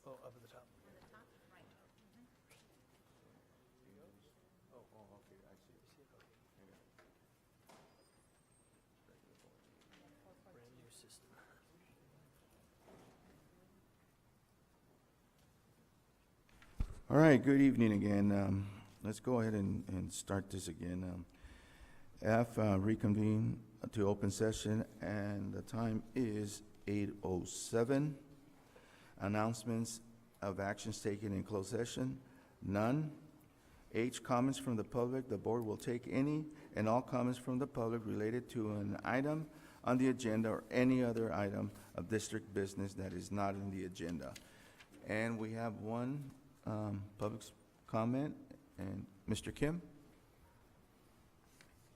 Oh, up at the top. Okay, I see. Brand new system. All right, good evening again. Let's go ahead and start this again. Reconvene to open session, and the time is 8:07. Announcements of actions taken in closed session, none. H, comments from the public. The board will take any and all comments from the public related to an item on the agenda or any other item of district business that is not in the agenda. And we have one public comment, and Mr. Kim?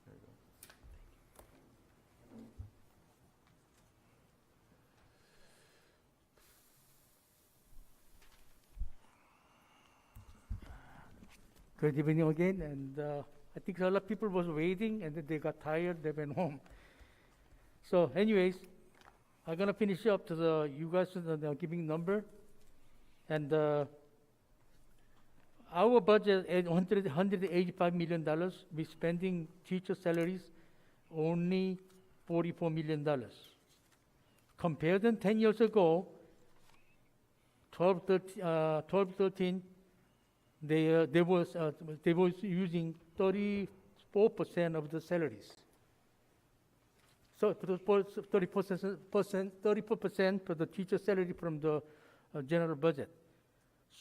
There you go. Good evening again, and I think a lot of people was waiting, and then they got tired, they went home. So anyways, I'm gonna finish up to you guys giving number, and our budget is $185 million. We're spending teacher salaries only $44 million. Compared to 10 years ago, 12, 13, they was using 34% of the salaries. So 34% for the teacher salary from the general budget.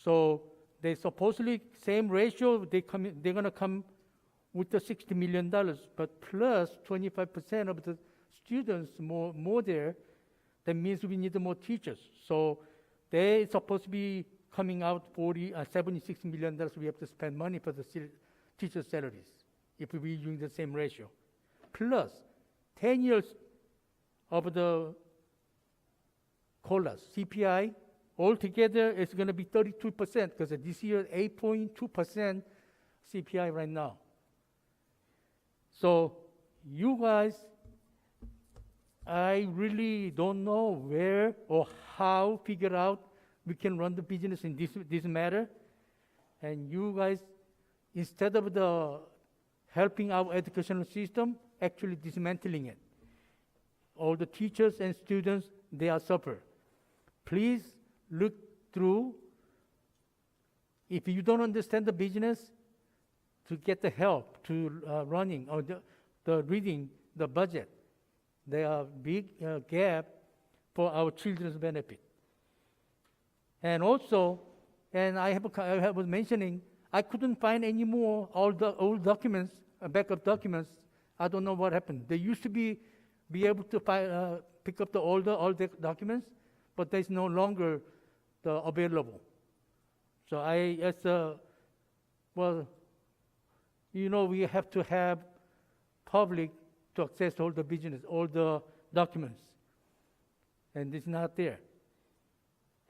So they supposedly same ratio. They're gonna come with the $60 million, but plus 25% of the students more there. That means we need more teachers. So they supposed to be coming out $76 million. We have to spend money for the teacher salaries if we use the same ratio. Plus 10 years of the COLAs, CPI, altogether it's going to be 32% because this year 8.2% CPI right now. So you guys, I really don't know where or how figure out we can run the business in this matter. And you guys, instead of the helping our educational system, actually dismantling it. All the teachers and students, they are suffer. Please look through. If you don't understand the business, to get the help to running or the reading the budget. There are big gap for our children's benefit. And also, and I was mentioning, I couldn't find any more all the old documents, backup documents. I don't know what happened. They used to be able to pick up all the documents, but there's no longer available. So we have to have public to access all the business, all the documents, and it's not there.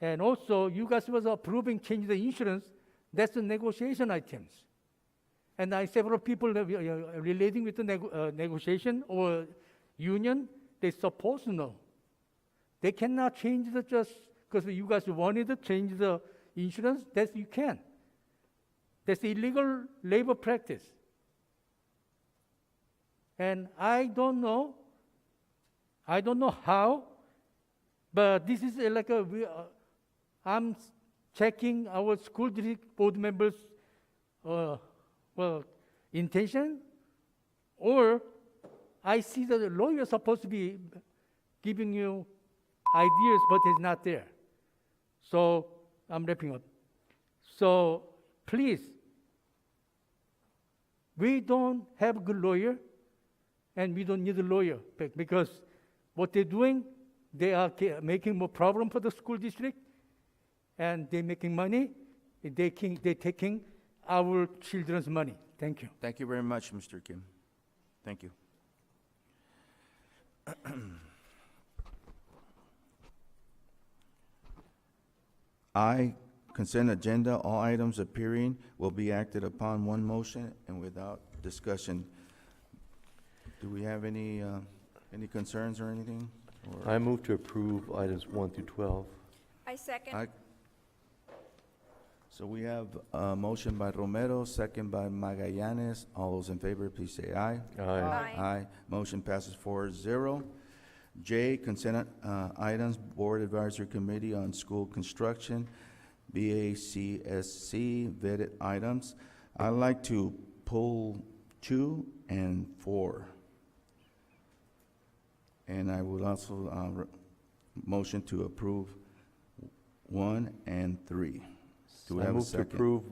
And also, you guys was approving change the insurance. That's the negotiation items. And several people relating with the negotiation or union, they're supposed to know. They cannot change just because you guys wanted to change the insurance. That you can. That's illegal labor practice. And I don't know how, but this is I'm checking our school district board members' intention, or I see that the lawyer is supposed to be giving you ideas, but it's not there. So I'm wrapping up. So please, we don't have a good lawyer, and we don't need a lawyer because what they're doing, they are making more problem for the school district, and they're making money. They're taking our children's money. Thank you. Thank you very much, Mr. Kim. Thank you. I, consent agenda, all items appearing will be acted upon one motion and without discussion. Do we have any concerns or anything? Or I move to approve items 1 through 12. I second. So we have a motion by Romero, second by Magallanes. All those in favor, please say aye. Aye. Aye. Motion passes 4-0. J, consent items, Board Advisory Committee on School Construction, BACSC, vetted items. I'd like to pull 2 and 4. And I would also motion to approve 1 and 3. Do we I have a move to second? approve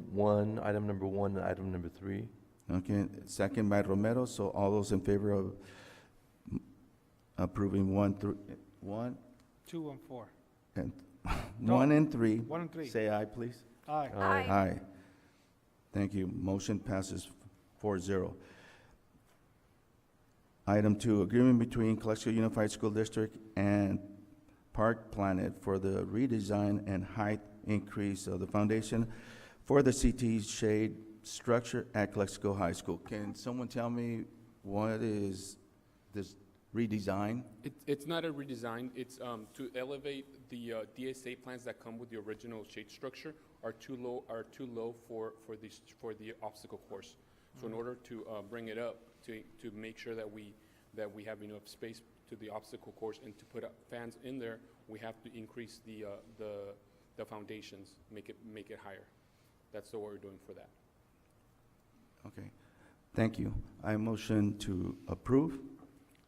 item number 1 and item number 3. Okay, second by Romero. So all those in favor of approving 1 through 1 2 and 4. and No. 1 and 3, 1 and 3. say aye, please. Aye. Aye. Aye. Thank you. Motion passes 4-0. Item 2, agreement between Calexico Unified School District and Park Planet for the redesign and height increase of the foundation for the CT shade structure at Calexico High School. Can someone tell me what is this redesign? It's not a redesign, it's to elevate the DSA plans that come with the original shade structure are too low for the obstacle course. So in order to bring it up, to make sure that we have enough space to the obstacle course and to put up fans in there, we have to increase the foundations, make it higher. That's what we're doing for that. Okay, thank you. I motion to approve.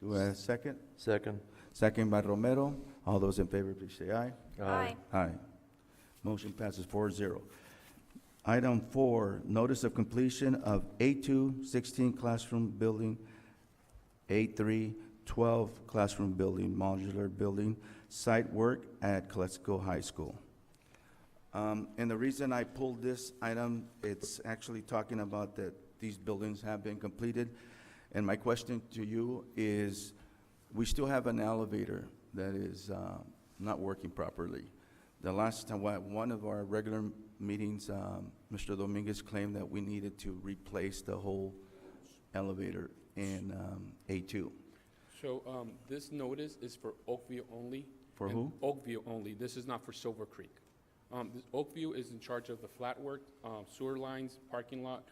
Do I have a second? Second. Second by Romero. All those in favor, please say aye. Aye. Aye. Motion passes 4-0. Item 4, notice of completion of A2 16 classroom building, A3 12 classroom building, modular building, site work at Calexico High School. And the reason I pulled this item, it's actually talking about that these buildings have been completed. And my question to you is, we still have an elevator that is not working properly. The last time, one of our regular meetings, Mr. Dominguez claimed that we needed to replace the whole elevator in A2. So this notice is for Oakview only. For and who? Oakview only. This is not for Silver Creek. Oakview is in charge of the flat work, sewer lines, parking lot,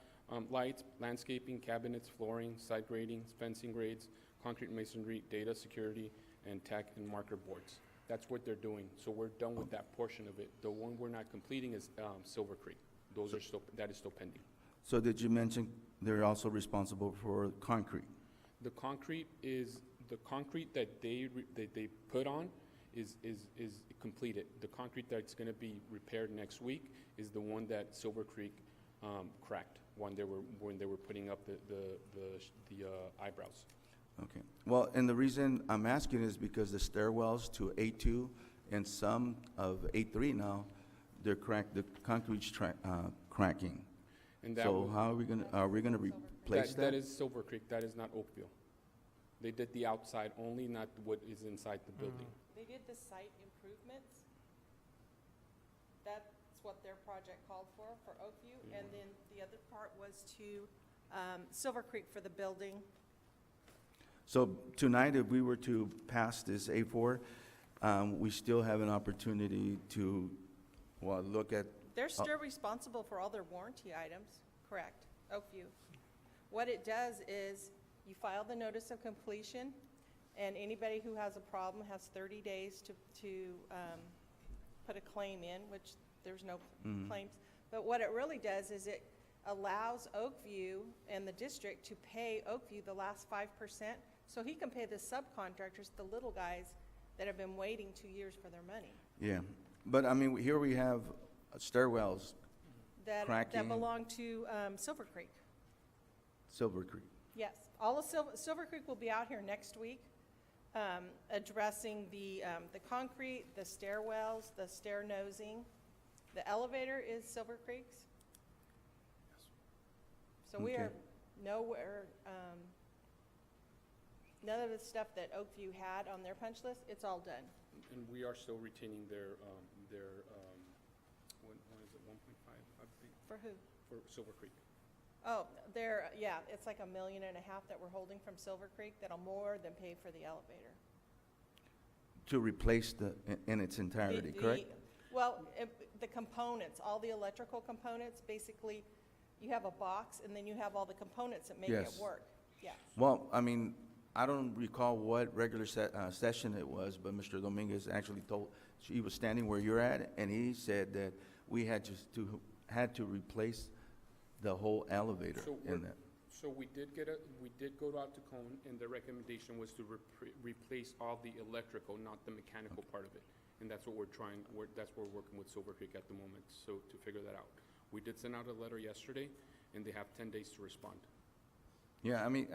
lights, landscaping, cabinets, flooring, site grading, fencing grades, concrete masonry, data security, and tack and marker boards. That's what they're doing. So we're done with that portion of it. The one we're not completing is Silver Creek. That is still pending. So did you mention they're also responsible for concrete? The concrete that they put on is completed. The concrete that's going to be repaired next week is the one that Silver Creek cracked when they were putting up the eyebrows. Okay. Well, and the reason I'm asking is because the stairwells to A2 and some of A3 now, they're cracked, the concrete's cracking. And that So how are we gonna replace that? That is Silver Creek. That is not Oakview. They did the outside only, not what is inside the building. They did the site improvements. That's what their project called for Oakview. And then the other part was to Silver Creek for the building. So tonight, if we were to pass this A4, we still have an opportunity to, well, look at, They're still responsible for all their warranty items, correct, Oakview. What it does is you file the notice of completion, and anybody who has a problem has 30 days to put a claim in, which there's no claims. But what it really does is it allows Oakview and the district to pay Oakview the last 5%, so he can pay the subcontractors, the little guys that have been waiting 2 years for their money. yeah. But I mean, here we have stairwells, That Cracking. belong to Silver Creek. Silver Creek. Yes, all of Silver Creek will be out here next week, addressing the concrete, the stairwells, the stair nosing. The elevator is Silver Creek's. So we Okay. are nowhere, none of the stuff that Oakview had on their punch list, it's all done. And we are still retaining their what is it, 1.5, I think, For who? for Silver Creek. Oh, yeah, it's like $1.5 million that we're holding from Silver Creek that'll more than pay for the elevator. To replace in its entirety, correct? Well, the components, all the electrical components, basically, you have a box, and then you have all the components that make it Yes. work. Yes. Well, I mean, I don't recall what regular session it was, but Mr. Dominguez actually he was standing where you're at, and he said that we had had to replace the whole elevator So in that. So we did go out to Cone, and the recommendation was to replace all the electrical, not the mechanical part of it. And that's what that's what we're working with Silver Creek at the moment, so to figure that out. We did send out a letter yesterday, and they have 10 days to respond. Yeah, I mean,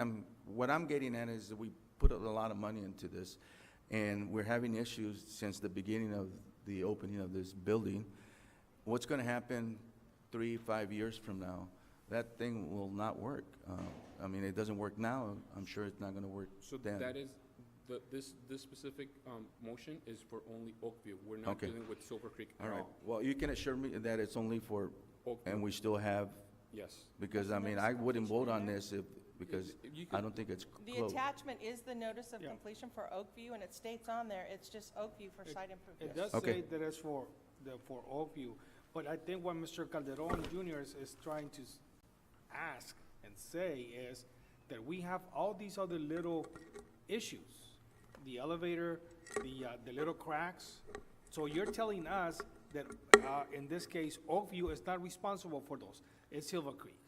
what I'm getting at is that we put a lot of money into this, and we're having issues since the beginning of the opening of this building. What's going to happen 3-5 years from now? That thing will not work. I mean, it doesn't work now. I'm sure it's not going to work So then. that is, this specific motion is for only Oakview. We're not Okay. dealing with Silver Creek All at right. all. Well, you can assure me that it's only for, Oakview, and we still have, yes. because, I mean, I wouldn't vote on this because You I could- don't think it's The close. attachment is the notice of Yeah. completion for Oakview, and it states on there, it's just Oakview for site It improvement. does Okay. say that it's for Oakview, but I think what Mr. Calderon Jr. is trying to ask and say is that we have all these other little issues, the elevator, the little cracks. So you're telling us that, in this case, Oakview is not responsible for those, it's Silver Creek.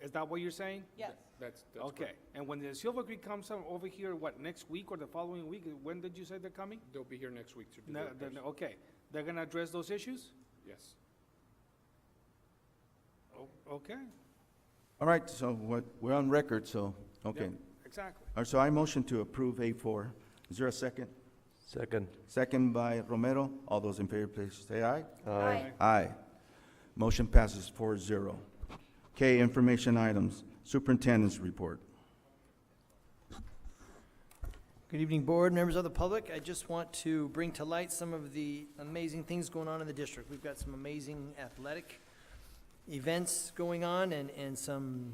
Is that what you're saying? Yes. That's Okay, correct. and when the Silver Creek comes over here, what, next week or the following week? When did you say they're coming? They'll be here next week to do No, the repairs. okay, they're gonna address those issues? Yes. Okay, All right, so we're on record, so, okay. Yep. exactly. All right, so I motion to approve A4. Is there a second? Second. Second by Romero. All those in favor, please say aye. Aye. Aye. Motion passes 4-0. Okay, information items. Superintendent's report. Good evening, board, members of the public. I just want to bring to light some of the amazing things going on in the district. We've got some amazing athletic events going on and some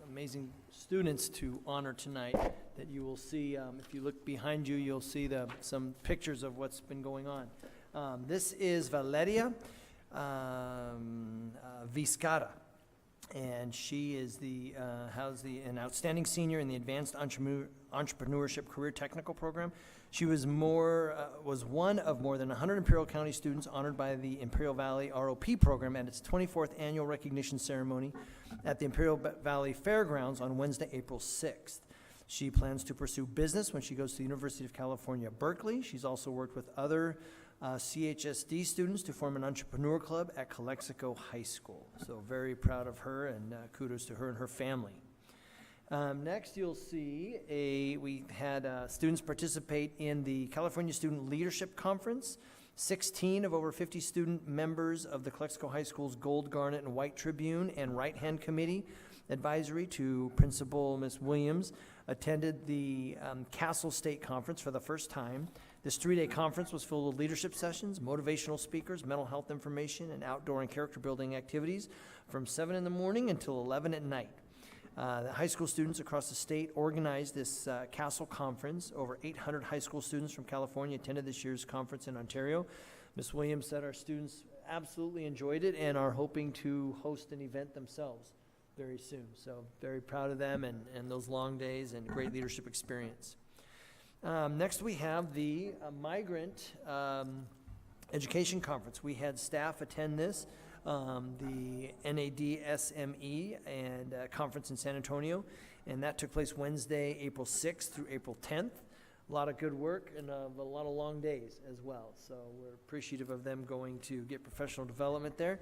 amazing students to honor tonight that you will see. If you look behind you, you'll see some pictures of what's been going on. This is Valeria Vizcarra. And she is an outstanding senior in the Advanced Entrepreneurship Career Technical Program. She was one of more than 100 Imperial County students honored by the Imperial Valley ROP program at its 24th annual recognition ceremony at the Imperial Valley Fairgrounds on Wednesday, April 6th. She plans to pursue business when she goes to the University of California, Berkeley. She's also worked with other CHSD students to form an entrepreneur club at Calexico High School. So very proud of her, and kudos to her and her family. Next, you'll see we had students participate in the California Student Leadership Conference. 16 of over 50 student members of the Calexico High School's Gold, Garnet, and White Tribune and Right-Hand Committee advisory to Principal Ms. Williams attended the Castle State Conference for the first time. This 3-day conference was full of leadership sessions, motivational speakers, mental health information, and outdoor and character building activities from 7 in the morning until 11 at night. The high school students across the state organized this Castle Conference. Over 800 high school students from California attended this year's conference in Ontario. Ms. Williams said our students absolutely enjoyed it and are hoping to host an event themselves very soon. So very proud of them and those long days and great leadership experience. Next, we have the Migrant Education Conference. We had staff attend this, the NADSME and conference in San Antonio, and that took place Wednesday, April 6th through April 10th. A lot of good work and a lot of long days as well. So we're appreciative of them going to get professional development there.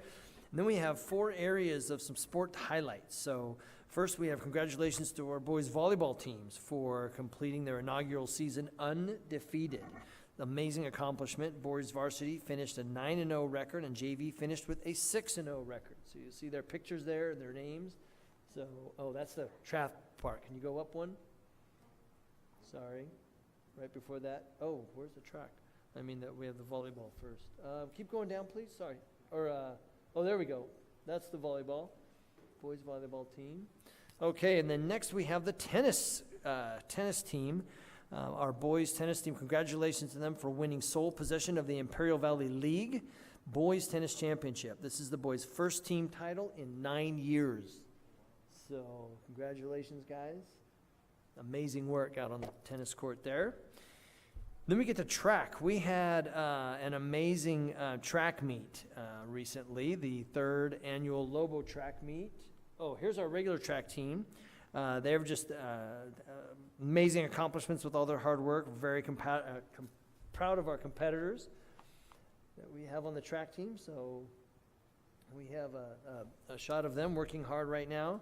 And then we have 4 areas of some sport highlights. So first, we have congratulations to our boys volleyball teams for completing their inaugural season undefeated. Amazing accomplishment. Boys varsity finished a 9-0 record, and JV finished with a 6-0 record. So you see their pictures there, their names. So, oh, that's the track part. Can you go up one? Sorry. Right before that. Oh, where's the track? I mean, that we have the volleyball first. Keep going down, please. Sorry. Or, oh, there we go. That's the volleyball. Boys volleyball team. Okay, and then next we have the tennis team. Our boys tennis team, congratulations to them for winning sole possession of the Imperial Valley League Boys Tennis Championship. This is the boys' first team title in 9 years. So congratulations, guys. Amazing work out on the tennis court there. Then we get to track. We had an amazing track meet recently, the 3rd annual Lobo track meet. Oh, here's our regular track team. They've just amazing accomplishments with all their hard work. Very proud of our competitors that we have on the track team. So we have a shot of them working hard right now.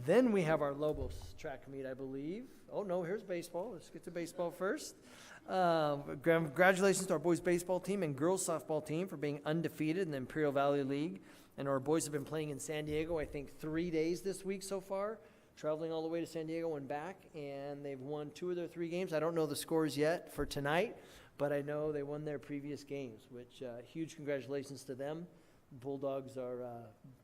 Then we have our Lobos track meet, I believe. Oh, no, here's baseball. Let's get to baseball first. Congratulations to our boys baseball team and girls softball team for being undefeated in the Imperial Valley League. And our boys have been playing in San Diego, I think 3 days this week so far, traveling all the way to San Diego and back, and they've won 2 of their 3 games. I don't know the scores yet for tonight, but I know they won their previous games, which huge congratulations to them. Bulldogs are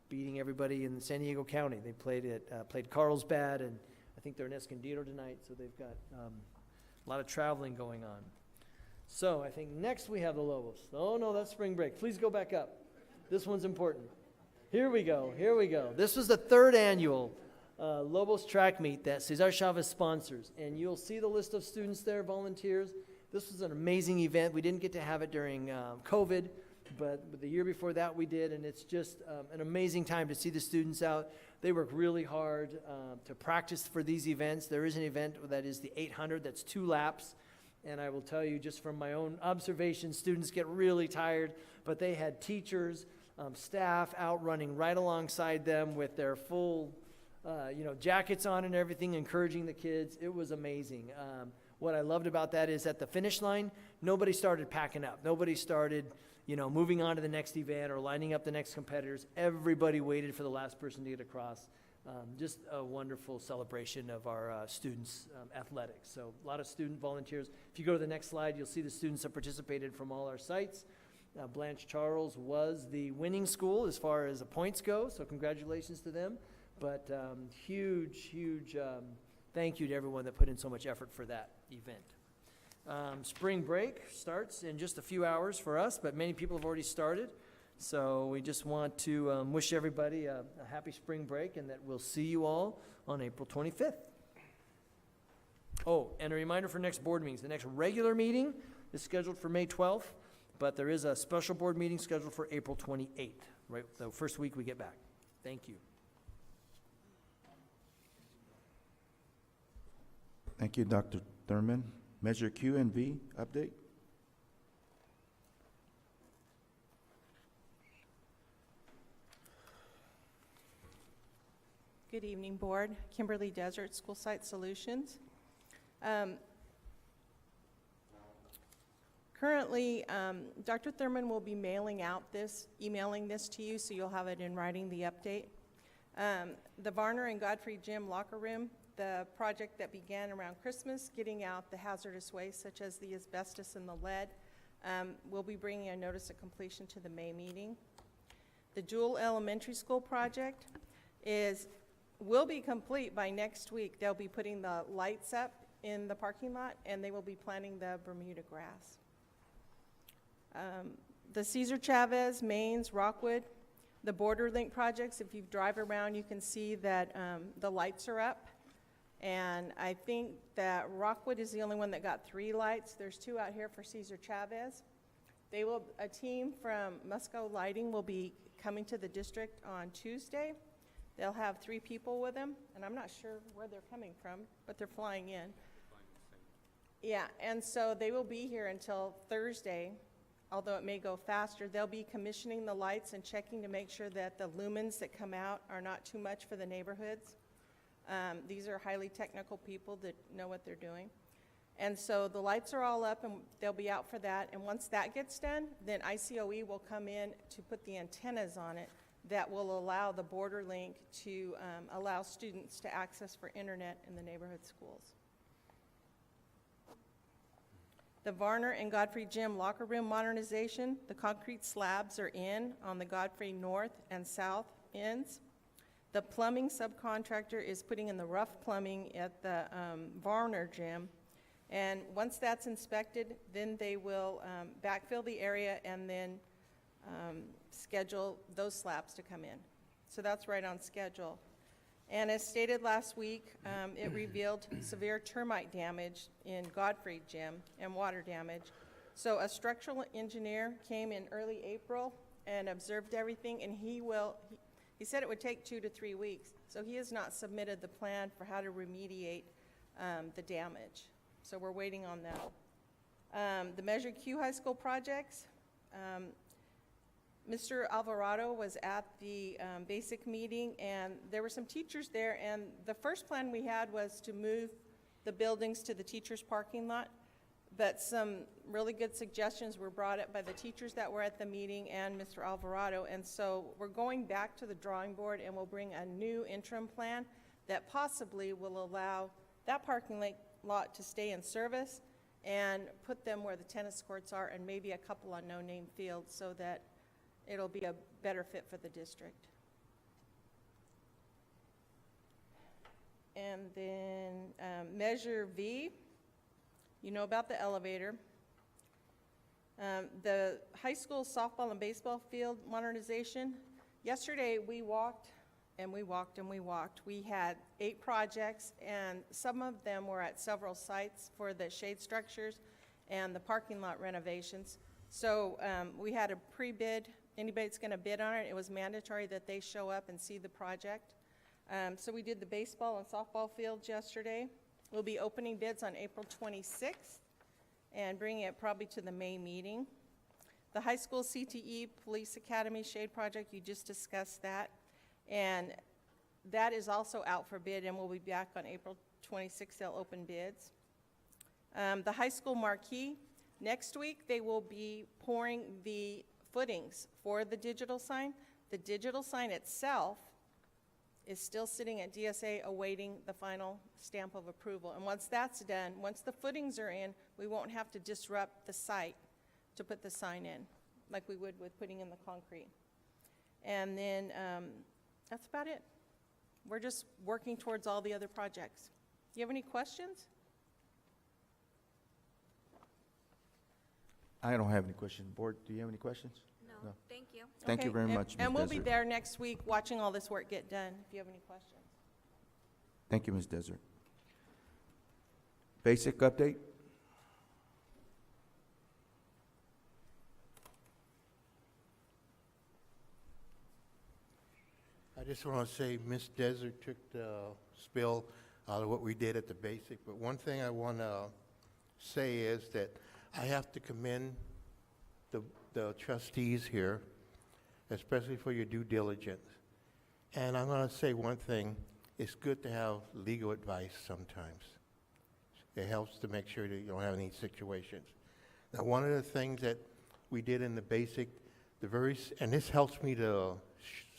beating everybody in San Diego County. They played Carlsbad, and I think they're in Escondido tonight, so they've got a lot of traveling going on. So I think next we have the Lobos. Oh, no, that's spring break. Please go back up. This one's important. Here we go. This was the 3rd annual Lobos track meet that Cesar Chavez sponsors, and you'll see the list of students there, volunteers. This was an amazing event. We didn't get to have it during COVID, but the year before that we did, and it's just an amazing time to see the students out. They work really hard to practice for these events. There is an event that is the 800, that's 2 laps, and I will tell you just from my own observation, students get really tired, but they had teachers, staff out running right alongside them with their full jackets on and everything, encouraging the kids. It was amazing. What I loved about that is at the finish line, nobody started packing up. Nobody started, moving on to the next event or lining up the next competitors. Everybody waited for the last person to get across. Just a wonderful celebration of our students' athletics. So a lot of student volunteers. If you go to the next slide, you'll see the students that participated from all our sites. Blanche Charles was the winning school as far as the points go, so congratulations to them. But huge thank you to everyone that put in so much effort for that event. Spring break starts in just a few hours for us, but many people have already started. So we just want to wish everybody a happy spring break, and that we'll see you all on April 25th. Oh, and a reminder for next board meetings. The next regular meeting is scheduled for May 12th, but there is a special board meeting scheduled for April 28th, right, the first week we get back. Thank you. Thank you, Dr. Thurman. Measure Q and V update. Good evening, Board. Kimberly Desert, School Site Solutions. Currently, Dr. Thurman will be emailing this to you, so you'll have it in writing, the update. The Varner and Godfrey Gym locker room, the project that began around Christmas, getting out the hazardous waste such as the asbestos and the lead, we'll be bringing a notice of completion to the May meeting. The Jewel Elementary School project will be complete by next week. They'll be putting the lights up in the parking lot, and they will be planting the Bermuda grass. The Cesar Chavez, Mains, Rockwood, the Border Link projects, if you drive around, you can see that the lights are up. And I think that Rockwood is the only one that got 3 lights. There's 2 out here for Cesar Chavez. A team from Musco Lighting will be coming to the district on Tuesday. They'll have 3 people with them, and I'm not sure where they're coming from, but they're flying in. Yeah, and so they will be here until Thursday, although it may go faster. They'll be commissioning the lights and checking to make sure that the lumens that come out are not too much for the neighborhoods. These are highly technical people that know what they're doing. And so the lights are all up, and they'll be out for that. And once that gets done, then ICOE will come in to put the antennas on it that will allow the border link to allow students to access for internet in the neighborhood schools. The Varner and Godfrey Gym locker room modernization, the concrete slabs are in on the Godfrey north and south ends. The plumbing subcontractor is putting in the rough plumbing at the Varner Gym, And once that's inspected, then they will backfill the area and then schedule those slabs to come in. So that's right on schedule. And as stated last week, it revealed severe termite damage in Godfrey Gym and water damage. So a structural engineer came in early April and observed everything, and he said it would take 2 to 3 weeks. So he has not submitted the plan for how to remediate the damage. So we're waiting on that. The Measure Q High School projects, Mr. Alvarado was at the basic meeting, and there were some teachers there, and the first plan we had was to move the buildings to the teachers' parking lot, but some really good suggestions were brought up by the teachers that were at the meeting and Mr. Alvarado, and so we're going back to the drawing board, and we'll bring a new interim plan that possibly will allow that parking lot to stay in service and put them where the tennis courts are, and maybe a couple on no-name fields, so that it'll be a better fit for the district. And then Measure V, you know about the elevator. The high school softball and baseball field modernization. Yesterday we walked and we walked and we walked. We had 8 projects, and some of them were at several sites for the shade structures and the parking lot renovations. So we had a pre-bid. Anybody that's going to bid on it, it was mandatory that they show up and see the project. So we did the baseball and softball fields yesterday. We'll be opening bids on April 26th and bringing it probably to the May meeting. The high school CTE Police Academy Shade Project, you just discussed that. And that is also out for bid, and we'll be back on April 26th. They'll open bids. The high school marquee, next week they will be pouring the footings for the digital sign. The digital sign itself is still sitting at DSA awaiting the final stamp of approval. And once that's done, once the footings are in, we won't have to disrupt the site to put the sign in, like we would with putting in the concrete. And then that's about it. We're just working towards all the other projects. Do you have any questions? I don't have any questions. Board, do you have any questions? No, No. thank you. Thank you Okay, very and- much, Ms. And we'll be Desert. there next week watching all this work get done, if you have any questions. Thank you, Ms. Desert. Basic update? I just want to say Ms. Desert took the spill out of what we did at the basic, but one thing I want to say is that I have to commend the trustees here, especially for your due diligence. And I'm going to say one thing, it's good to have legal advice sometimes. It helps to make sure that you don't have any situations. Now, one of the things that we did in the basic, and this helps me to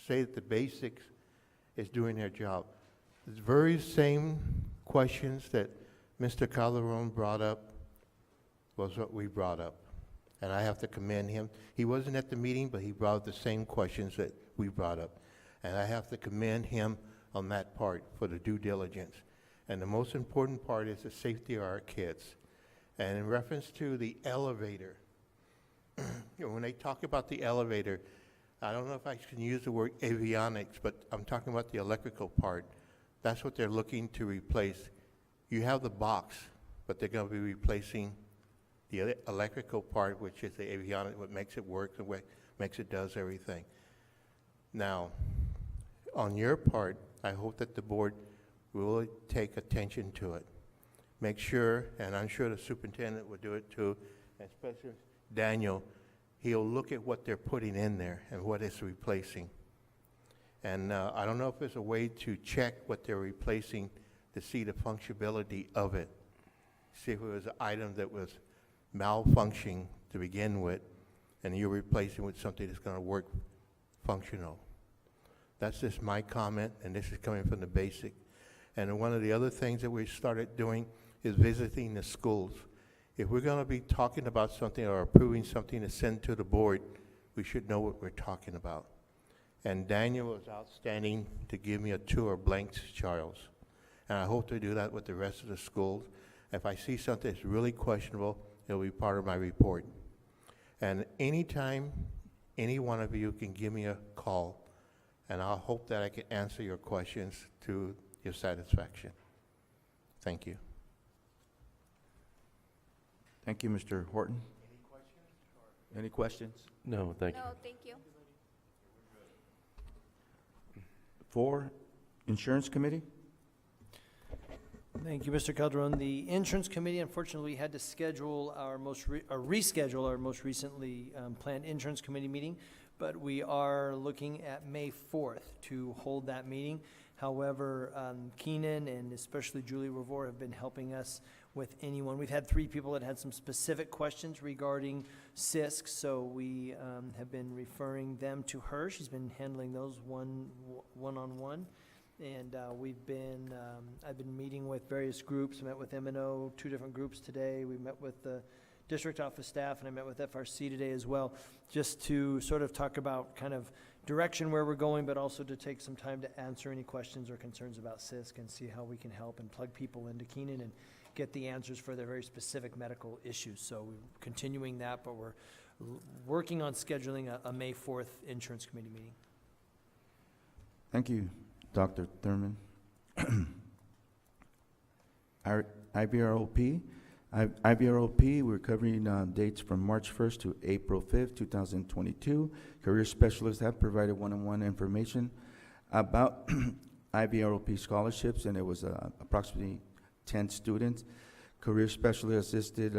say that the basics is doing their job. The very same questions that Mr. Calderon brought up was what we brought up. And I have to commend him. He wasn't at the meeting, but he brought up the same questions that we brought up. And I have to commend him on that part for the due diligence. And the most important part is the safety of our kids. And in reference to the elevator, when they talk about the elevator, I don't know if I can use the word avionics, but I'm talking about the electrical part. That's what they're looking to replace. You have the box, but they're going to be replacing the electrical part, which is the avionics, what makes it work, and what makes it does everything. Now, on your part, I hope that the board will take attention to it. Make sure, and I'm sure the superintendent will do it too, especially Daniel, he'll look at what they're putting in there and what it's replacing. And I don't know if there's a way to check what they're replacing to see the functionality of it. See if it was an item that was malfunctioning to begin with, and you're replacing with something that's going to work functional. That's just my comment, and this is coming from the basic. And one of the other things that we started doing is visiting the schools. If we're going to be talking about something or approving something to send to the board, we should know what we're talking about. And Daniel was outstanding to give me a tour of Blanks, Charles. And I hope to do that with the rest of the schools. If I see something that's really questionable, it'll be part of my report. And anytime, any one of you can give me a call, and I'll hope that I can answer your questions to your satisfaction. Thank you. Thank you, Mr. Horton. Any questions? No, thank you. No, thank you. 4, Insurance Committee. Thank you, Mr. Calderon. The Insurance Committee, unfortunately, had to schedule reschedule our most recently planned Insurance Committee meeting, but we are looking at May 4th to hold that meeting. However, Keenan and especially Julie Revore have been helping us with anyone. We've had 3 people that had some specific questions regarding CISC, so we have been referring them to her. She's been handling those one-on-one. And I've been meeting with various groups. I met with M&O, 2 different groups today. We met with the district office staff, and I met with FRC today as well, just to sort of talk about kind of direction where we're going, but also to take some time to answer any questions or concerns about CISC and see how we can help and plug people into Keenan and get the answers for their very specific medical issues. So we're continuing that, but we're working on scheduling a May 4th Insurance Committee meeting. Thank you, Dr. Thurman. Our IBROP, we're covering dates from March 1st to April 5th, 2022. Career specialists have provided one-on-one information about IBROP scholarships, and it was approximately 10 students. Career specialists assisted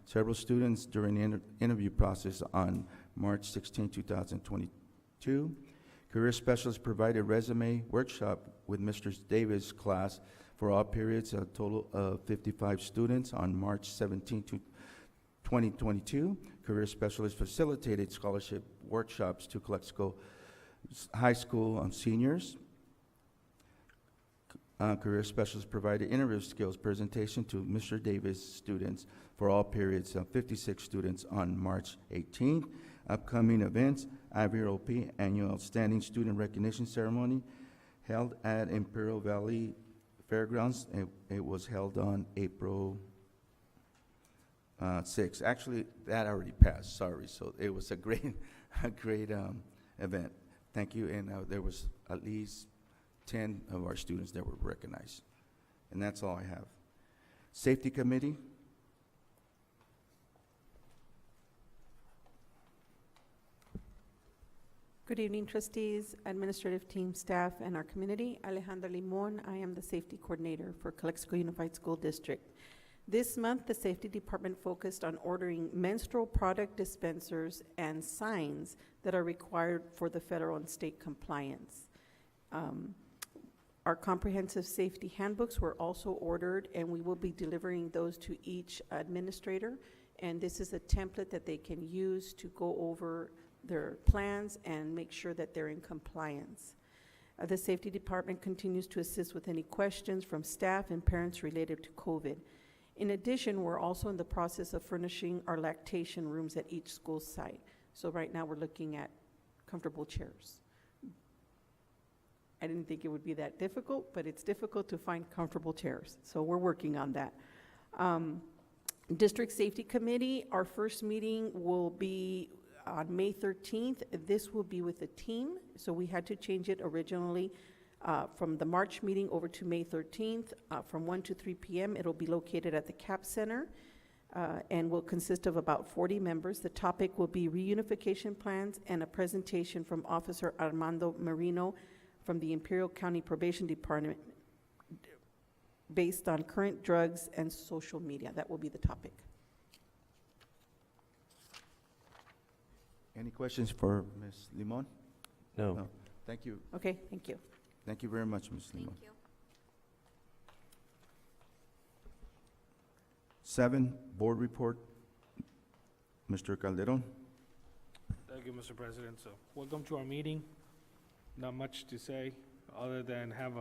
several students during the interview process on March 16, 2022. Career specialists provided resume workshop with Mr. Davis' class for all periods, a total of 55 students on March 17, 2022. Career specialists facilitated scholarship workshops to Calexico High School seniors. Career specialists provided interview skills presentation to Mr. Davis students for all periods, 56 students on March 18th. Upcoming events, IBROP Annual Outstanding Student Recognition Ceremony held at Imperial Valley Fairgrounds. It was held on April 6th. Actually, that already passed, sorry. So it was a great event. Thank you, and there was at least 10 of our students that were recognized. And that's all I have. Safety Committee. Good evening, trustees, administrative team, staff, and our community. Alejandra Limon, I am the safety coordinator for Calexico Unified School District. This month, the safety department focused on ordering menstrual product dispensers and signs that are required for the federal and state compliance. Our comprehensive safety handbooks were also ordered, and we will be delivering those to each administrator. And this is a template that they can use to go over their plans and make sure that they're in compliance. The safety department continues to assist with any questions from staff and parents related to COVID. In addition, we're also in the process of furnishing our lactation rooms at each school site. So right now we're looking at comfortable chairs. I didn't think it would be that difficult, but it's difficult to find comfortable chairs. So we're working on that. District Safety Committee, our first meeting will be on May 13th. This will be with a team, so we had to change it originally from the March meeting over to May 13th. From 1 to 3 p.m., it'll be located at the CAP Center and will consist of about 40 members. The topic will be reunification plans and a presentation from Officer Armando Marino from the Imperial County Probation Department based on current drugs and social media. That will be the topic. Any questions for Ms. Limon? No. Thank you. Okay, thank you. Thank you very much, Ms. Limon. Thank you. 7, Board Report. Mr. Calderon. Thank you, Mr. President. So, welcome to our meeting. Not much to say, other than have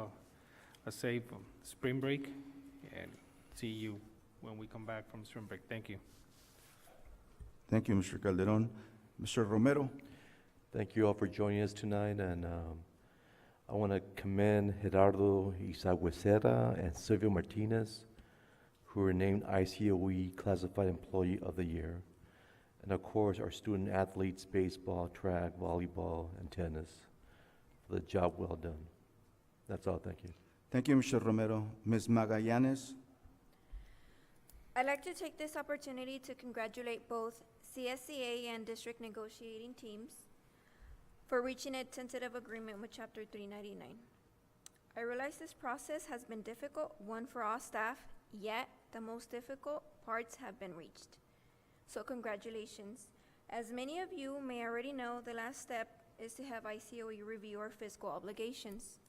a safe spring break, and see you when we come back from spring break. Thank you. Thank you, Mr. Calderon. Mr. Romero. Thank you all for joining us tonight, and I want to commend Gerardo Isaguesera and Silvio Martinez, who were named ICOE Classified Employee of the Year. And of course, our student athletes, baseball, track, volleyball, and tennis, for the job well done. That's all, thank you. Thank you, Mr. Romero. Ms. Magallanes? I'd like to take this opportunity to congratulate both CSCA and district negotiating teams for reaching a tentative agreement with Chapter 399. I realize this process has been difficult, one for all staff, yet the most difficult parts have been reached. So congratulations. As many of you may already know, the last step is to have ICOE review our fiscal obligations.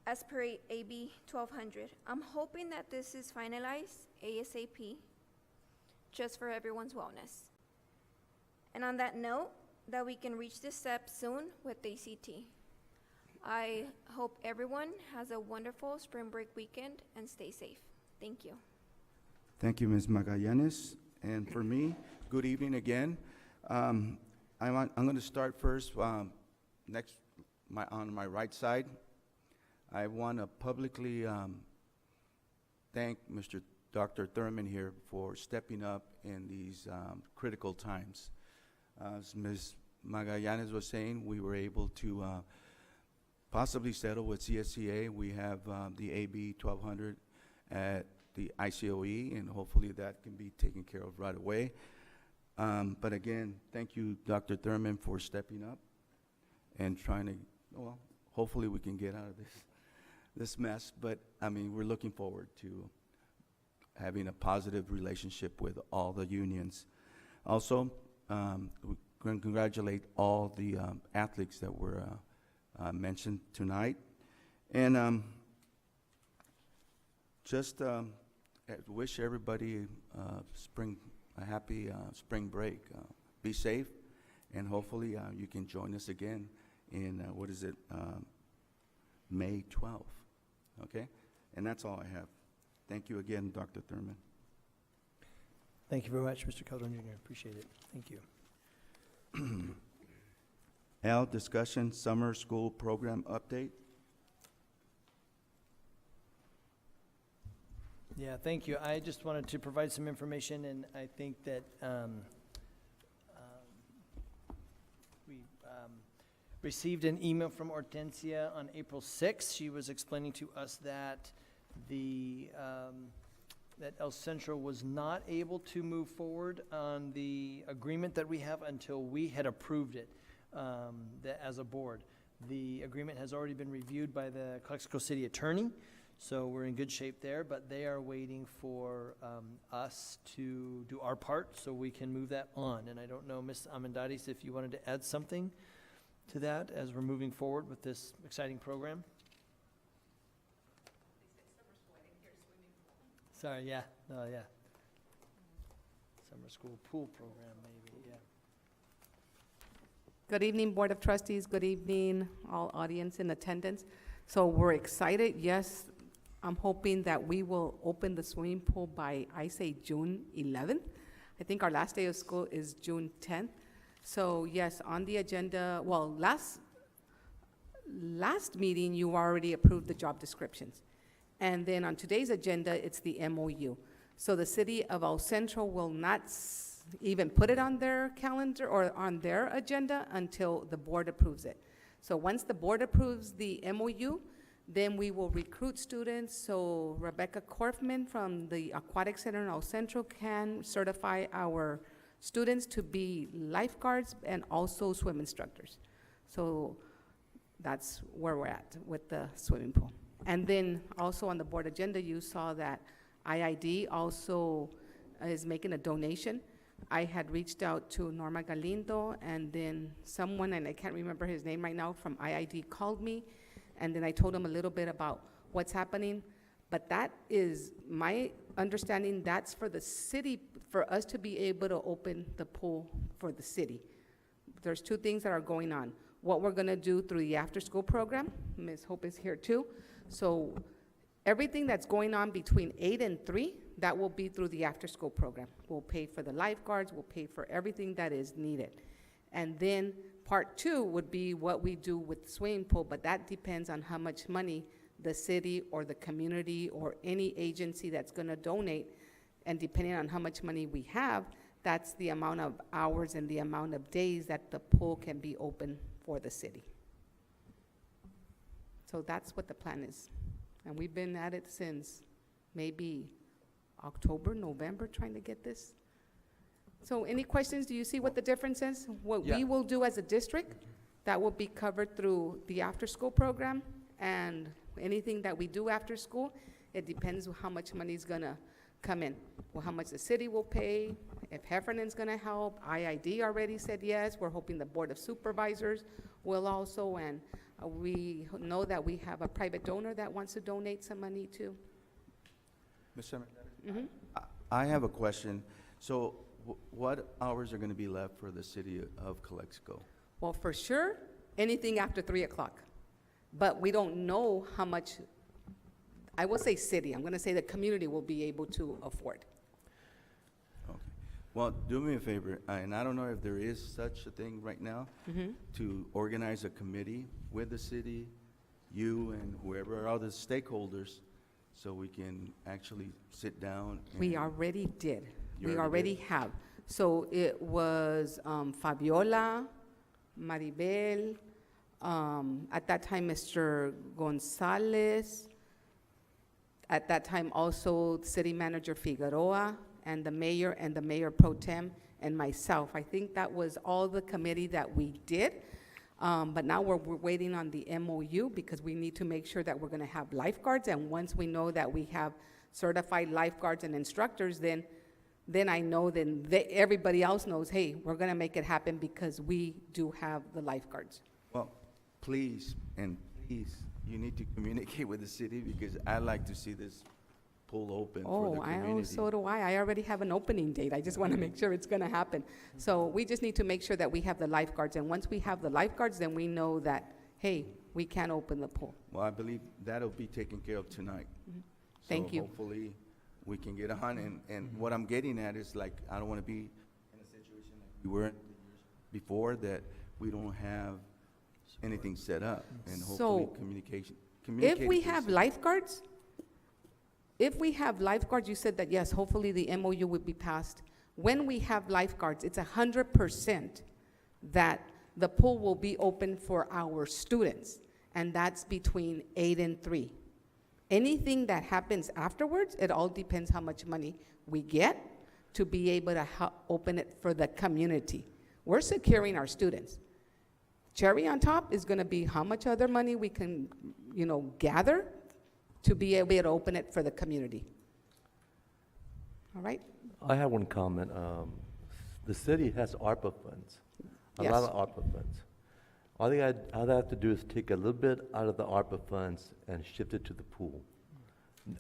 As per AB 1200, I'm hoping that this is finalized ASAP, just for everyone's wellness. And on that note, that we can reach this step soon with ACT. I hope everyone has a wonderful spring break weekend and stay safe. Thank you. Thank you, Ms. Magallanes. And for me, good evening again. I'm going to start first, on my right side. I want to publicly thank Dr. Thurman here for stepping up in these critical times. As Ms. Magallanes was saying, we were able to possibly settle with CSCA. We have the AB 1200 at the ICOE, and hopefully that can be taken care of right away. But again, thank you, Dr. Thurman, for stepping up and trying to, well, hopefully we can get out of this mess. But I mean, we're looking forward to having a positive relationship with all the unions. Also, we congratulate all the athletes that were mentioned tonight. And just wish everybody a happy spring break. Be safe, and hopefully you can join us again in, May 12th, okay? And that's all I have. Thank you again, Dr. Thurman. Thank you very much, Mr. Calderon Jr. Appreciate it. Thank you. L, discussion, summer school program update. Yeah, thank you. I just wanted to provide some information, and I think that we received an email from Hortensia on April 6th. She was explaining to us that that El Centro was not able to move forward on the agreement that we have until we had approved it as a board. The agreement has already been reviewed by the Calexico City Attorney, so we're in good shape there, but they are waiting for us to do our part so we can move that on. And I don't know, Ms. Amendaris, if you wanted to add something to that as we're moving forward with this exciting program? Sorry, yeah, yeah. Summer school pool program, maybe, yeah. Good evening, Board of Trustees. Good evening, all audience in attendance. So we're excited. Yes, I'm hoping that we will open the swimming pool by, I say, June 11th. I think our last day of school is June 10th. So yes, on the agenda, well, last meeting, you already approved the job descriptions. And then on today's agenda, it's the MOU. So the city of El Centro will not even put it on their calendar or on their agenda until the board approves it. So once the board approves the MOU, then we will recruit students. So Rebecca Korfman from the Aquatic Center in El Centro can certify our students to be lifeguards and also swim instructors. So that's where we're at with the swimming pool. And then also on the board agenda, you saw that IID also is making a donation. I had reached out to Norma Galindo, and then someone, and I can't remember his name right now, from IID called me, and then I told him a little bit about what's happening. But that is my understanding, that's for the city, for us to be able to open the pool for the city. There's two things that are going on. What we're gonna do through the after-school program, Ms. Hope is here too. So everything that's going on between 8 and 3, that will be through the after-school program. We'll pay for the lifeguards, we'll pay for everything that is needed. And then part 2 would be what we do with the swimming pool, but that depends on how much money the city or the community or any agency that's gonna donate, and depending on how much money we have, that's the amount of hours and the amount of days that the pool can be open for the city. So that's what the plan is. And we've been at it since maybe October, November, trying to get this. So any questions? Do you see what the difference is? What Yeah. we will do as a district, that will be covered through the after-school program, and anything that we do after school, it depends on how much money is gonna come in. Well, how much the city will pay, if Heffernan's gonna help. IID already said yes. We're hoping the Board of Supervisors will also, and we know that we have a private donor that wants to donate some money too. Mr. Mhm. I have a question. So what hours are going to be left for the city of Calexico? Well, for sure, anything after 3 o'clock. But we don't know how much, I will say city, I'm gonna say the community will be able to afford. Okay. Well, do me a favor, and I don't know if there is such a thing right now, Mhm. to organize a committee with the city, you and whoever are other stakeholders, so we can actually sit down. We and- already did. You We already already did? have. So it was Fabiola, Maribel, at that time, Mr. Gonzalez, at that time also City Manager Figueroa, and the mayor pro tem, and myself. I think that was all the committee that we did. But now we're waiting on the MOU because we need to make sure that we're gonna have lifeguards, and once we know that we have certified lifeguards and instructors, then I know, everybody else knows, hey, we're gonna make it happen because we do have the lifeguards. Well, please, you need to communicate with the city, because I'd like to see this pool open for the community. So do I. I already have an opening date. I just want to make sure it's going to happen. So we just need to make sure that we have the lifeguards. And once we have the lifeguards, then we know that, hey, we can open the pool. Well, I believe that'll be taken care of tonight. Thank you. So hopefully, we can get on, and what I'm getting at is, like, I don't want to be in a situation like we were in the years before, that we don't have anything set up, and hopefully So, communicate. If we have lifeguards, you said that, yes, hopefully the MOU would be passed. When we have lifeguards, it's 100% that the pool will be open for our students, and that's between 8 and 3. Anything that happens afterwards, it all depends how much money we get to be able to open it for the community. We're securing our students. Cherry on top is gonna be how much other money we can, gather to be able to open it for the community. All right? I have one comment. The city has ARPA funds, a Yes. lot of ARPA funds. All they have to do is take a little bit out of the ARPA funds and shift it to the pool.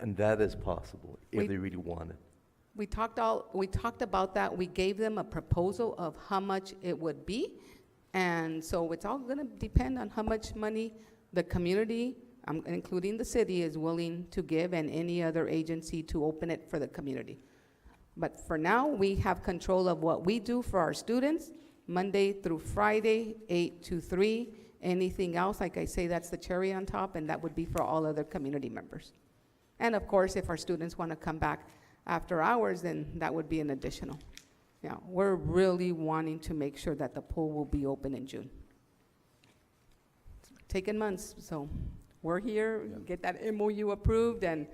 And that is possible, We- if they really want it. We talked about that. We gave them a proposal of how much it would be. And so it's all gonna depend on how much money the community, including the city, is willing to give, and any other agency to open it for the community. But for now, we have control of what we do for our students, Monday through Friday, 8 to 3. Anything else, like I say, that's the cherry on top, and that would be for all other community members. And of course, if our students want to come back after hours, then that would be an additional. Yeah, we're really wanting to make sure that the pool will be open in June. It's taken months, so we're here, Yeah. get that MOU approved, and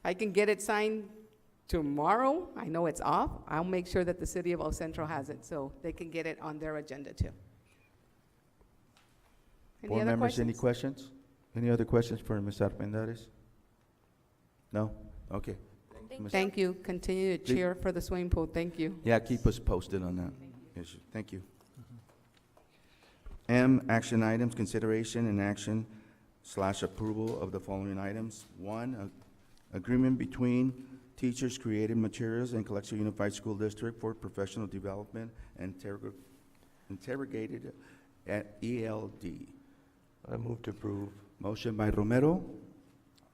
I can get it signed tomorrow. I know it's off. I'll make sure that the city of El Centro has it, so they can get it on their agenda too. Any Board other members, any questions? questions? Any other questions for Ms. Armendariz? No? Okay. Ms. Thank you. Continue to Please. cheer for the swimming pool. Thank you. Yeah, keep us posted on that. Yes, thank you. M, action items, consideration and action / approval of the following items. One, agreement between Teachers Creative Materials and Calexico Unified School District for professional development and interrogated at ELD. I move to approve. Motion by Romero,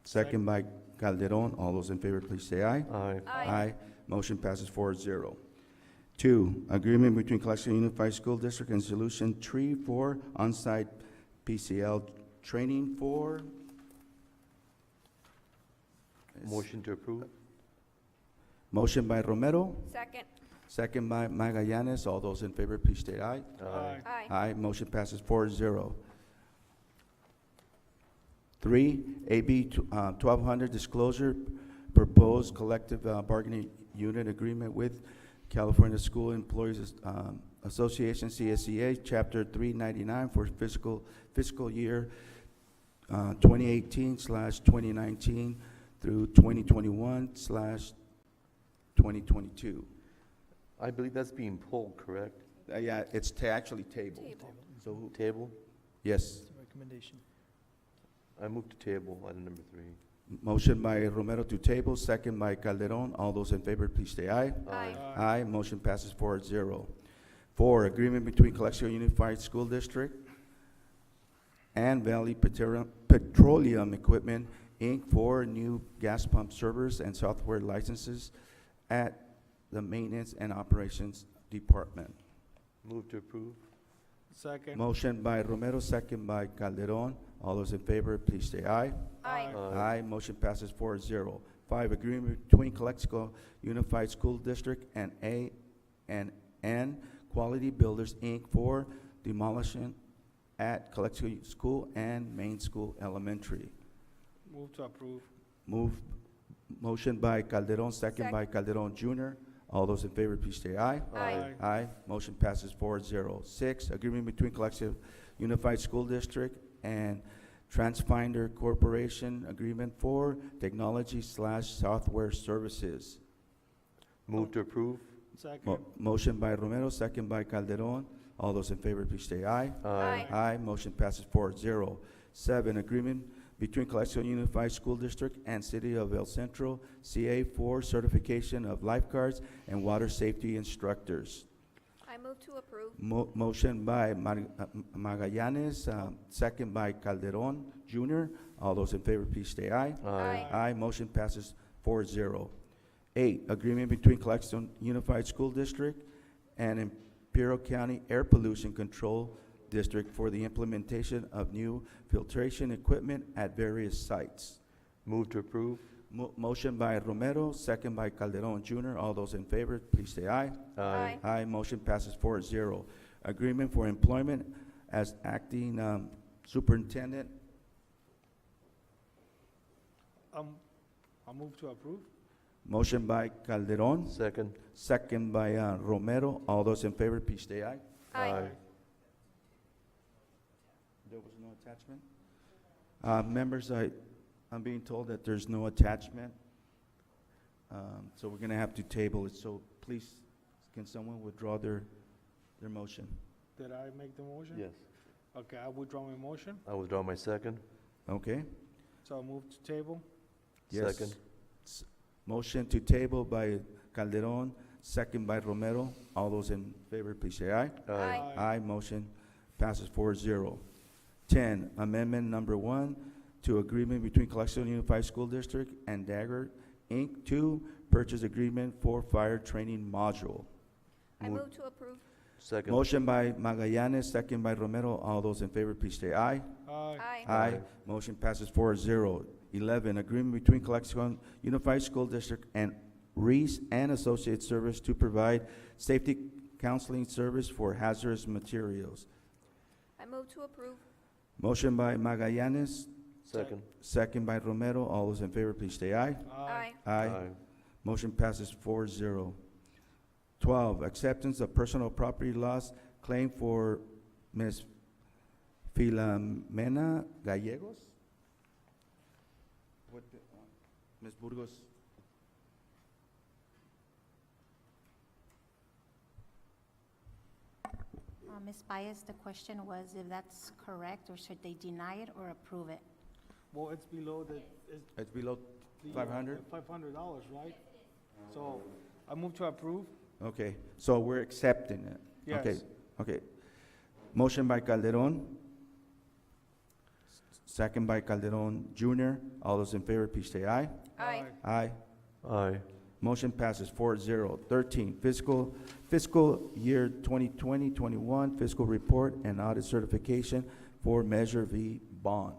second by Calderon. All those in favor, please say aye. Aye. Aye. Motion passes 4-0. Two, agreement between Calexico Unified School District and Solution Tree for on-site PCL training for Motion to approve? Motion by Romero, Second. second by Magallanes. All those in favor, please state aye. Aye. Aye. Aye, motion passes 4-0. 3, AB 1200 disclosure, proposed collective bargaining unit agreement with California School Employees Association, CSEA, Chapter 399 for fiscal year 2018/2019 through 2021/2022. I believe that's being pulled, correct? Yeah, it's actually tabled. Table. So, Table? yes. It's a recommendation. I move to table item number 3. Motion by Romero to table, second by Calderon. All those in favor, please say aye. Aye. Aye, motion passes 4-0. 4, agreement between Calexico Unified School District and Valley Petroleum Equipment, Inc. for new gas pump servers and software licenses at the Maintenance and Operations Department. Move to approve? Second. Motion by Romero, second by Calderon. All those in favor, please say aye. Aye. Aye, motion passes 4-0. 5, agreement between Calexico Unified School District and A&N Quality Builders, Inc. for demolition at Calexico School and Main School Elementary. Move to approve. Motion by Calderon, second by Calderon Jr. All those in favor, please say aye. Aye. Aye, motion passes 4-0. 6, agreement between Calexico Unified School District and Transfinder Corporation, agreement for technology/software services. Move to approve? Second. Motion by Romero, second by Calderon. All those in favor, please say aye. Aye. Aye, motion passes 4-0. 7, agreement between Calexico Unified School District and City of El Centro, CA for certification of lifeguards and water safety instructors. I move to approve. Motion by Magallanes, second by Calderon Jr. All those in favor, please say aye. Aye. Aye, motion passes 4-0. 8, agreement between Calexico Unified School District and Imperial County Air Pollution Control District for the implementation of new filtration equipment at various sites. Move to approve? Motion by Romero, second by Calderon Jr. All those in favor, please say aye. Aye. Aye, motion passes 4-0. Agreement for employment as acting superintendent. I'll move to approve. Motion by Calderon, Second? second by Romero. All those in favor, please say aye. Aye. There was no attachment? Members, I'm being told that there's no attachment, so we're gonna have to table it, so please, can someone withdraw their motion? Did I make the motion? Yes. Okay, I withdraw my motion, I withdraw my second? Okay? so I'll move to table. Yes. Second? Motion to table by Calderon, second by Romero. All those in favor, please say aye. Aye. Aye, motion passes 4-0. 10, amendment number 1 to agreement between Calexico Unified School District and Dagger, Inc. to purchase agreement for fire training module. I move to approve. Second? Motion by Magallanes, second by Romero. All those in favor, please say aye. Aye. Aye. Aye. Motion passes 4-0. 11, agreement between Calexico Unified School District and Reese and Associate Service to provide safety counseling service for hazardous materials. I move to approve. Motion by Magallanes, Second? second by Romero. All those in favor, please say aye. Aye. Aye. Motion passes 4-0. 12, acceptance of personal property loss claim for Ms. Filomena Gallegos? Ms. Burgos? Ms. Baez, the question was if that's correct, or should they deny it or approve it? Well, it's below It's below the 500? $500, right? So I move to approve. Okay, so we're accepting it? Yes. Okay, okay. Motion by Calderon. Second by Calderon Jr. All those in favor, please say aye. Aye. Aye. Aye. Motion passes 4-0. 13, fiscal year 2020-21 fiscal report and audit certification for Measure V bond.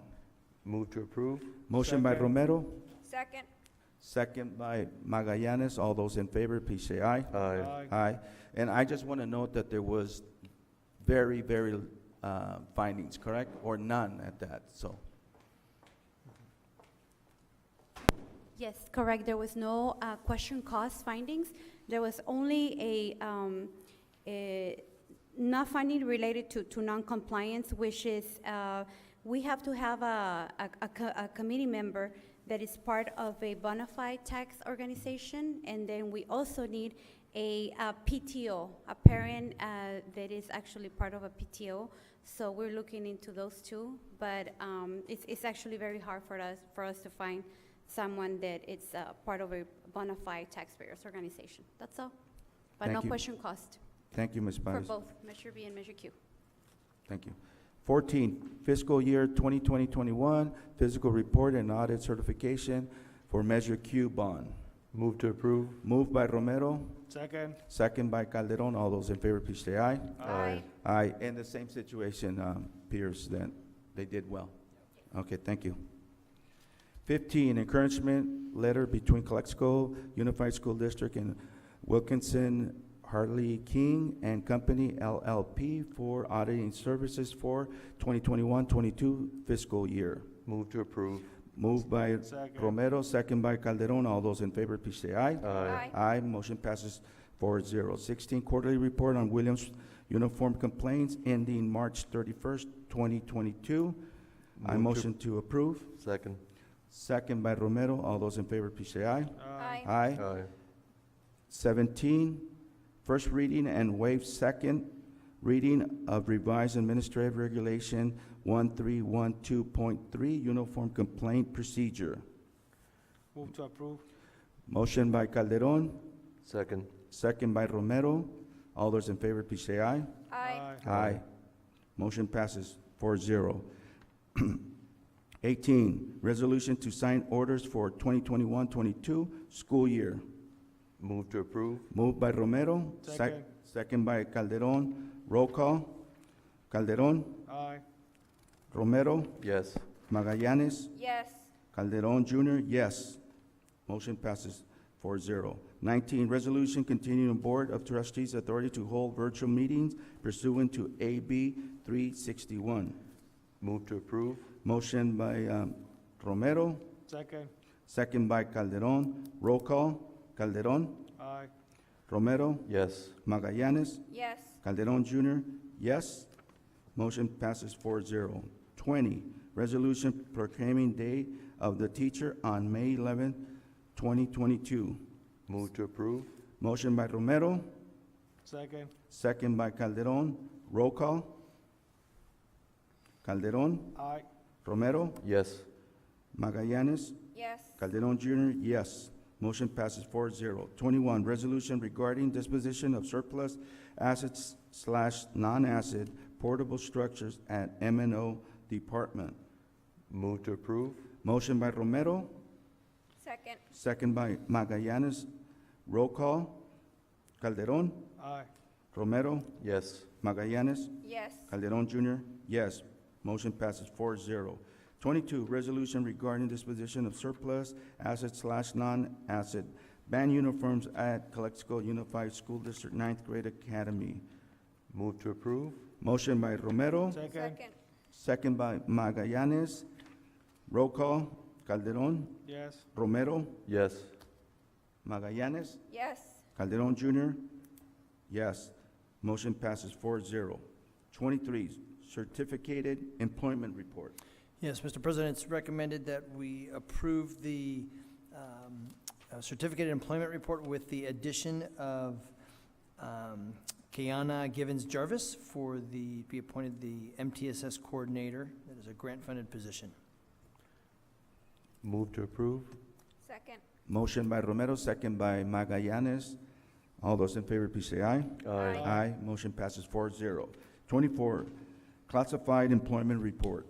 Move to approve? Motion by Second. Romero, Second. second by Magallanes. All those in favor, please say aye. Aye. Aye. And I just want to note that there was very findings, correct? Or none at that, so. Yes, correct. There was no question cost findings. There was only a not finding related to non-compliance, which is we have to have a committee member that is part of a bona fide tax organization, and then we also need a PTO, a parent that is actually part of a PTO. So we're looking into those two, but it's actually very hard for us to find someone that is part of a bona fide taxpayers organization. That's all. But Thank no you. question cost Thank you, Ms. for Paez. both Measure B and Measure Q. Thank you. 14, fiscal year 2020-21, physical report and audit certification for Measure Q bond. Move to approve. Moved by Romero, Second. second by Calderon. All those in favor, please say aye. Aye. Aye. In the same situation, Pierce, that they did well. Okay, thank you. 15, encouragement letter between Calexico Unified School District and Wilkinson Harley King and Company LLP for auditing services for 2021-22 fiscal year. Move to approve. Moved by Second. Romero, second by Calderon. All those in favor, please say aye. Aye. Aye. Motion passes 4-0. 16, quarterly report on Williams uniform complaints ending March 31st, 2022. I Move to- motion to approve. Second. Second by Romero. All those in favor, please say aye. Aye. Aye. Aye. 17, first reading and waive second reading of revised administrative regulation 1312.3, uniform complaint procedure. Move to approve. Motion by Calderon, Second. second by Romero. All those in favor, please say aye. Aye. Aye. Motion passes 4-0. 18, resolution to sign orders for 2021-22 school year. Move to approve. Moved by Romero. Second. Second by Calderon. Roll call. Calderon. Aye. Romero. Yes. Magallanes. Yes. Calderon Jr., yes. Motion passes 4-0. 19, resolution continuing Board of Trustees authority to hold virtual meetings pursuant to AB 361. Move to approve. Motion by Romero, Second. second by Calderon. Roll call. Calderon. Aye. Romero. Yes. Magallanes. Yes. Calderon Jr., yes. Motion passes 4-0. 20, resolution proclaiming Day of the Teacher on May 11, 2022. Move to approve. Motion by Romero, Second. second by Calderon. Roll call. Calderon, Aye. Romero, Yes. Magallanes, Yes. Calderon Jr., yes. Motion passes 4-0. 21, resolution regarding disposition of surplus assets / non-asset portable structures at M&O Department. Move to approve. Motion by Romero, Second. second by Magallanes. Roll call. Calderon, Aye. Romero, Yes. Magallanes, Yes. Calderon Jr., yes. Motion passes 4-0. 22, resolution regarding disposition of surplus assets / non-asset band uniforms at Calexico Unified School District 9th Grade Academy. Move to approve. Motion by Romero, Second. Second. second by Magallanes. Roll call. Calderon, Yes. Romero, Yes. Magallanes, Yes. Calderon Jr., yes. Motion passes 4-0. 23, certificated employment report. Yes, Mr. President, it's recommended that we approve the certificated employment report with the addition of Kiana Givens Jarvis be appointed the MTSS coordinator. That is a grant-funded position. Move to approve. Second. Motion by Romero, second by Magallanes. All those in favor, please say aye. Aye. Aye. Motion passes 4-0. 24, classified employment report.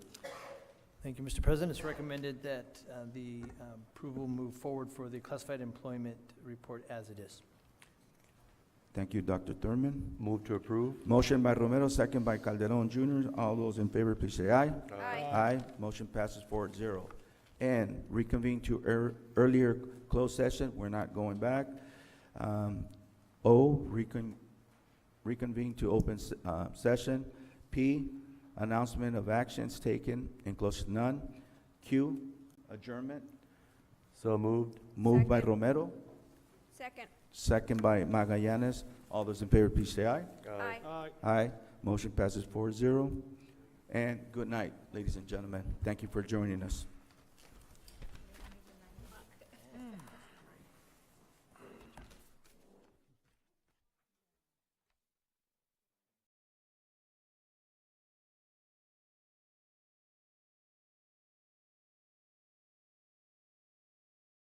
Thank you, Mr. President. It's recommended that the approval move forward for the classified employment report as it is. Thank you, Dr. Thurman. Move to approve. Motion by Romero, second by Calderon Jr. All those in favor, please say aye. Aye. Aye. Motion passes 4-0. and reconvene to earlier closed session. We're not going back. O, reconvene to open session. P, announcement of actions taken in closed, none. Q, adjournment. So moved. Moved by Second. Romero, Second. second by Magallanes. All those in favor, please say aye. Aye. Aye. Motion passes 4-0. And good night, ladies and gentlemen. Thank you for joining us.